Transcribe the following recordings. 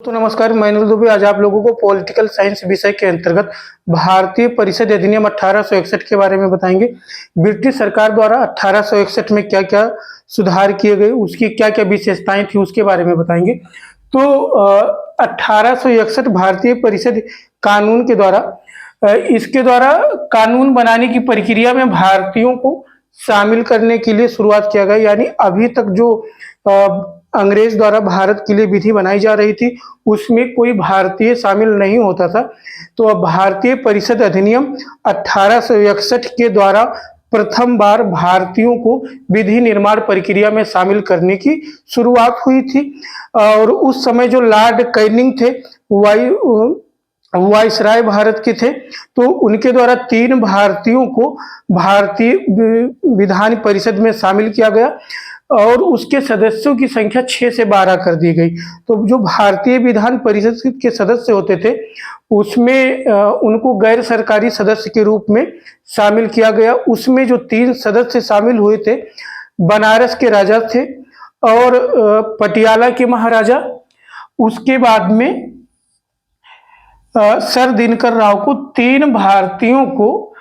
तो नमस्कार, मैं अनिल दुबे आज आप लोगों को पॉलिटिकल साइंस विषय के अंतर्गत भारतीय परिषद अधिनियम 1861 के बारे में बताएंगे। ब्रिटिश सरकार द्वारा 1861 में क्या क्या सुधार किए गए, उसकी क्या क्या विशेषताएं थी, उसके बारे में बताएंगे। तो 1861 भारतीय परिषद कानून के द्वारा इसके द्वारा कानून बनाने की प्रक्रिया में भारतीयों को शामिल करने के लिए शुरुआत किया गया। यानी अभी तक जो अंग्रेज द्वारा भारत के लिए विधि बनाई जा रही थी उसमें कोई भारतीय शामिल नहीं होता था। तो अब भारतीय परिषद अधिनियम 1861 के द्वारा प्रथम बार भारतीयों को विधि निर्माण प्रक्रिया में शामिल करने की शुरुआत हुई थी। और उस समय जो लॉर्ड कैनिंग थे वायसराय भारत के थे, तो उनके द्वारा 3 भारतीयों को भारतीय विधान परिषद में शामिल किया गया और उसके सदस्यों की संख्या 6 से 12 कर दी गई। तो जो भारतीय विधान परिषद के सदस्य होते थे उसमें उनको गैर सरकारी सदस्य के रूप में शामिल किया गया। उसमें जो 3 सदस्य शामिल हुए थे, बनारस के राजा थे और पटियाला के महाराजा। उसके बाद में सर दिनकर राव को 3 भारतीयों को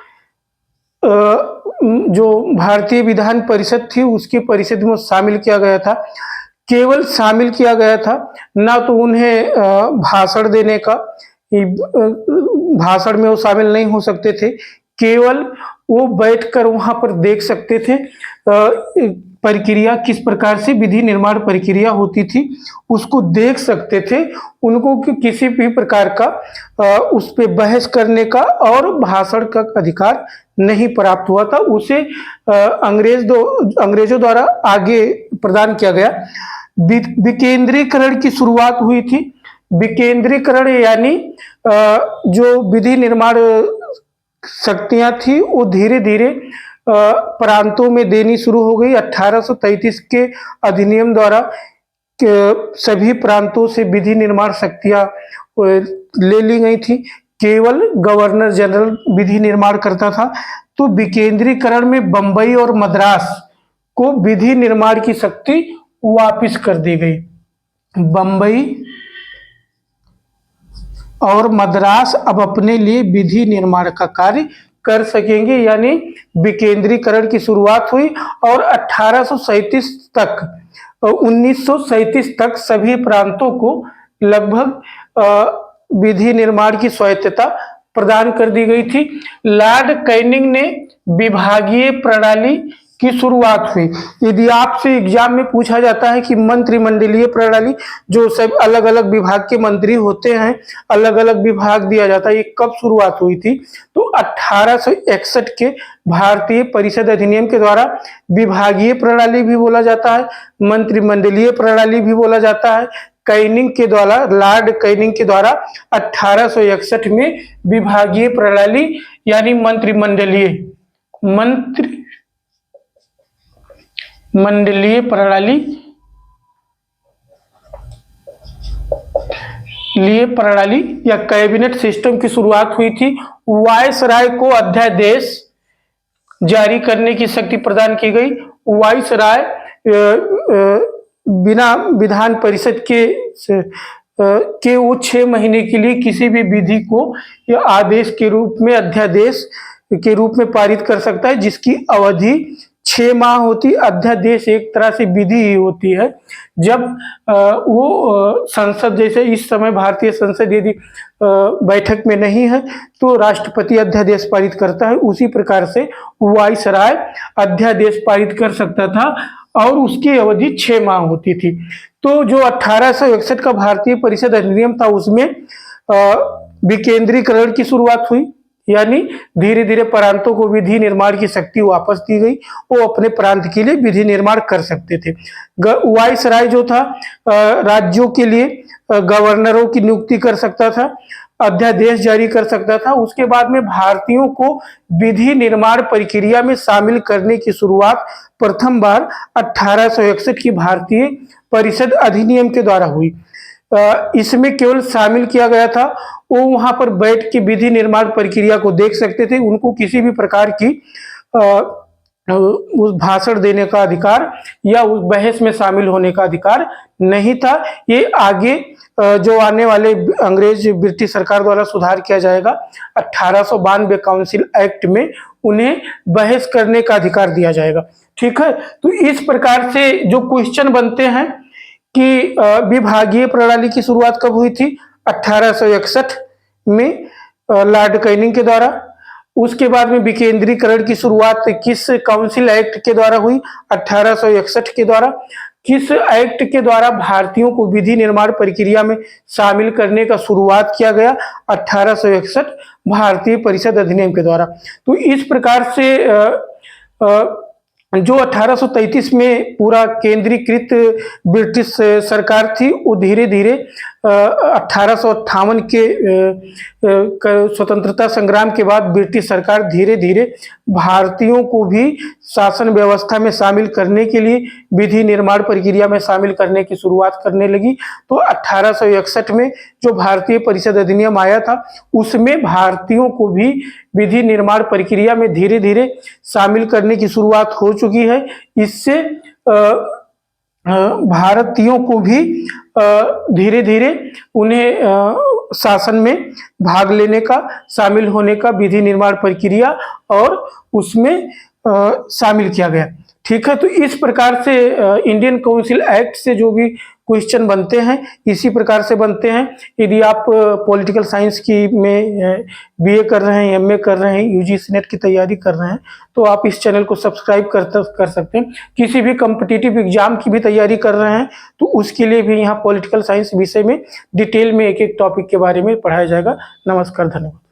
जो भारतीय विधान परिषद थी उसकी परिषद में शामिल किया गया था। केवल शामिल किया गया था, ना तो उन्हें भाषण देने का, भाषण में वो शामिल नहीं हो सकते थे, केवल वो बैठकर वहां पर देख सकते थे प्रक्रिया किस प्रकार से विधि निर्माण प्रक्रिया होती थी, उसको देख सकते थे। उनको किसी भी प्रकार का उस पर बहस करने का और भाषण का अधिकार नहीं प्राप्त हुआ था। उसे अंग्रेजों द्वारा आगे प्रदान किया गया। विकेंद्रीकरण की शुरुआत हुई थी। विकेंद्रीकरण यानी जो विधि निर्माण शक्तियां थी वो धीरे धीरे प्रांतों में देनी शुरू हो गई। 1833 के अधिनियम द्वारा सभी प्रांतों से विधि निर्माण शक्तियां ले ली गई थी। केवल गवर्नर जनरल विधि निर्माण करता था। तो विकेंद्रीकरण में बंबई और मद्रास को विधि निर्माण की शक्ति वापस कर दी गई। बंबई और मद्रास अब अपने लिए विधि निर्माण का कार्य कर सकेंगे, यानी विकेंद्रीकरण की शुरुआत हुई। और 1837 तक 1937 तक सभी प्रांतों को लगभग विधि निर्माण की स्वायत्तता प्रदान कर दी गई थी। लॉर्ड कैनिंग ने विभागीय प्रणाली की शुरुआत हुई। यदि आपसे एग्जाम में पूछा जाता है कि मंत्रिमंडलीय प्रणाली, जो सब अलग अलग विभाग के मंत्री होते हैं, अलग अलग विभाग दिया जाता है, ये कब शुरुआत हुई थी, तो 1861 के भारतीय परिषद अधिनियम के द्वारा विभागीय प्रणाली भी बोला जाता है, मंत्रिमंडलीय प्रणाली भी बोला जाता है। कैनिंग के द्वारा, लॉर्ड कैनिंग के द्वारा 1861 में विभागीय प्रणाली यानी मंत्रिमंडलीय प्रणाली या कैबिनेट सिस्टम की शुरुआत हुई थी। वायसराय को अध्यादेश जारी करने की शक्ति प्रदान की गई। वायसराय बिना विधान परिषद के वो 6 महीने के लिए किसी भी विधि को या आदेश के रूप में, अध्यादेश के रूप में पारित कर सकता है, जिसकी अवधि 6 माह होती। अध्यादेश एक तरह से विधि ही होती है। जब वो संसद, जैसे इस समय भारतीय संसद यदि बैठक में नहीं है तो राष्ट्रपति अध्यादेश पारित करता है, उसी प्रकार से वायसराय अध्यादेश पारित कर सकता था और उसकी अवधि 6 माह होती थी। तो जो 1861 का भारतीय परिषद अधिनियम था उसमें विकेंद्रीकरण की शुरुआत हुई, यानी धीरे धीरे प्रांतों को विधि निर्माण की शक्ति वापस दी गई। वो अपने प्रांत के लिए विधि निर्माण कर सकते थे। वायसराय जो था राज्यों के लिए गवर्नरों की नियुक्ति कर सकता था, अध्यादेश जारी कर सकता था। उसके बाद में भारतीयों को विधि निर्माण प्रक्रिया में शामिल करने की शुरुआत प्रथम बार 1861 की भारतीय परिषद अधिनियम के द्वारा हुई। इसमें केवल शामिल किया गया था, वो वहां पर बैठ के विधि निर्माण प्रक्रिया को देख सकते थे। उनको किसी भी प्रकार की उस भाषण देने का अधिकार या उस बहस में शामिल होने का अधिकार नहीं था। ये आगे जो आने वाले अंग्रेज ब्रिटिश सरकार द्वारा सुधार किया जाएगा 1892 काउंसिल एक्ट में उन्हें बहस करने का अधिकार दिया जाएगा। ठीक है, तो इस प्रकार से जो क्वेश्चन बनते हैं कि विभागीय प्रणाली की शुरुआत कब हुई थी? 1861 में लॉर्ड कैनिंग के द्वारा। उसके बाद में विकेंद्रीकरण की शुरुआत किस काउंसिल एक्ट के द्वारा हुई? 1861 के द्वारा। किस एक्ट के द्वारा भारतीयों को विधि निर्माण प्रक्रिया में शामिल करने का शुरुआत किया गया? 1861 भारतीय परिषद अधिनियम के द्वारा। तो इस प्रकार से जो 1833 में पूरा केंद्रीकृत ब्रिटिश सरकार थी, वो धीरे धीरे 1858 के स्वतंत्रता संग्राम के बाद ब्रिटिश सरकार धीरे धीरे भारतीयों को भी शासन व्यवस्था में शामिल करने के लिए, विधि निर्माण प्रक्रिया में शामिल करने की शुरुआत करने लगी। तो 1861 में जो भारतीय परिषद अधिनियम आया था, उसमें भारतीयों को भी विधि निर्माण प्रक्रिया में धीरे धीरे शामिल करने की शुरुआत हो चुकी है। इससे भारतीयों को भी धीरे धीरे उन्हें शासन में भाग लेने का, शामिल होने का, विधि निर्माण प्रक्रिया और उसमें शामिल किया गया। ठीक है, तो इस प्रकार से इंडियन काउंसिल एक्ट से जो भी क्वेश्चन बनते हैं इसी प्रकार से बनते हैं। यदि आप पॉलिटिकल साइंस की में बीए कर रहे हैं, एमए कर रहे हैं, यूजीसी नेट की तैयारी कर रहे हैं, तो आप इस चैनल को सब्सक्राइब कर सकते हैं। किसी भी कॉम्पिटिटिव एग्जाम की भी तैयारी कर रहे हैं तो उसके लिए भी यहाँ पॉलिटिकल साइंस विषय में डिटेल में एक एक टॉपिक के बारे में पढ़ाया जाएगा। नमस्कार, धन्यवाद।